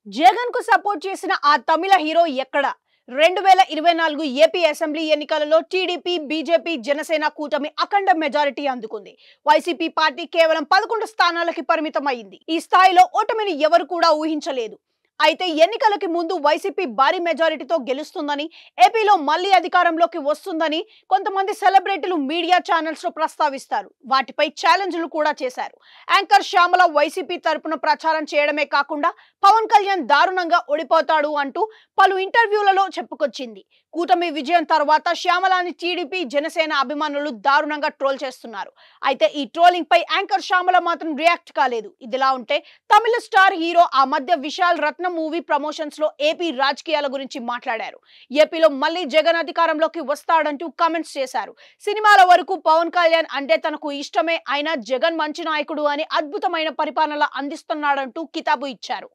జగన్ కు సపోర్ట్ చేసిన ఆ తమిళ హీరో ఎక్కడ? 2024 ఏపీ అసెంబ్లీ ఎన్నికలలో టీడీపీ, బీజేపీ, జనసేన కూటమి అఖండ మెజారిటీ అందుకుంది. వైసీపీ పార్టీ కేవలం 11 స్థానాలకి పరిమితమైంది. ఈ స్థాయిలో ఓటమిని ఎవరు కూడా ఊహించలేదు. అయితే ఎన్నికలకి ముందు వైసీపీ భారీ మెజారిటీతో గెలుస్తుందని, ఏపీలో మళ్లీ అధికారంలోకి వస్తుందని కొంతమంది సెలబ్రిటీలు మీడియా ఛానల్స్ లో ప్రస్తావిస్తారు. వాటిపై ఛాలెంజ్లు కూడా చేశారు. యాంకర్ శ్యామల వైసీపీ తరపున ప్రచారం చేయడమే కాకుండా పవన్ కళ్యాణ్ దారుణంగా ఓడిపోతాడు అంటూ పలు ఇంటర్వ్యూలలో చెప్పుకొచ్చింది. కూటమి విజయం తర్వాత శ్యామలాని టీడీపీ, జనసేన అభిమానులు దారుణంగా ట్రోల్ చేస్తున్నారు. అయితే ఈ ట్రోలింగ్ పై యాంకర్ శ్యామల మాత్రం రియాక్ట్ కాలేదు. ఇదిలా ఉంటే తమిళ స్టార్ హీరో ఆ మధ్య విశాల్ రత్నం మూవీ ప్రమోషన్స్ లో ఏపీ రాజకీయాల గురించి మాట్లాడారు. ఏపీలో మళ్లీ జగన్ అధికారంలోకి వస్తాడంటూ కామెంట్స్ చేశారు. సినిమాల వరకు పవన్ కళ్యాణ్ అంటే తనకు ఇష్టమే, అయినా జగన్ మంచి నాయకుడు అని అద్భుతమైన పరిపాలన అందిస్తున్నాడంటూ కితాబు ఇచ్చారు.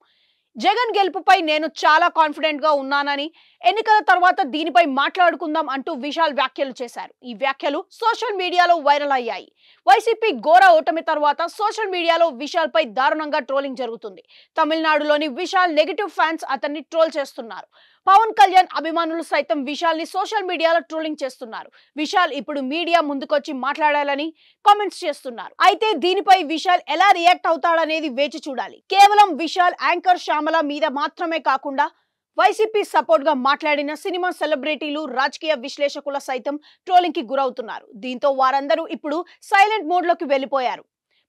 జగన్ గెలుపుపై నేను చాలా కాన్ఫిడెంట్ గా ఉన్నానని, ఎన్నికల తర్వాత దీనిపై మాట్లాడుకుందాం అంటూ విశాల్ వ్యాఖ్యలు చేశారు. ఈ వ్యాఖ్యలు సోషల్ మీడియాలో వైరల్ అయ్యాయి. వైసీపీ ఘోర ఓటమి తర్వాత సోషల్ మీడియాలో విశాల్ పై దారుణంగా ట్రోలింగ్ జరుగుతుంది. తమిళనాడులోని విశాల్ నెగటివ్ ఫ్యాన్స్ అతన్ని ట్రోల్ చేస్తున్నారు. పవన్ కళ్యాణ్ అభిమానులు సైతం విశాల్ ని సోషల్ మీడియాలో ట్రోలింగ్ చేస్తున్నారు. విశాల్ ఇప్పుడు మీడియా ముందుకొచ్చి మాట్లాడాలని కామెంట్స్ చేస్తున్నారు. అయితే దీనిపై విశాల్ ఎలా రియాక్ట్ అవుతాడనేది వేచి చూడాలి. కేవలం విశాల్ యాంకర్ శ్యామల మీద మాత్రమే కాకుండా వైసీపీ సపోర్ట్ గా మాట్లాడిన సినిమా సెలబ్రిటీలు, రాజకీయ విశ్లేషకుల సైతం ట్రోలింగ్ కి గురవుతున్నారు. దీంతో వారందరూ ఇప్పుడు సైలెంట్ మోడ్ లోకి వెళ్లిపోయారు.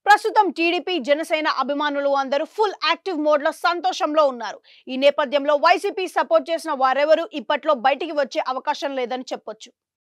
ప్రస్తుతం టీడీపీ, జనసేన అభిమానులు అందరూ ఫుల్ యాక్టివ్ మోడ్ లో సంతోషంలో ఉన్నారు. ఈ నేపథ్యంలో వైసీపీ సపోర్ట్ చేసిన వారెవరూ ఇప్పట్లో బయటికి వచ్చే అవకాశం లేదని చెప్పొచ్చు.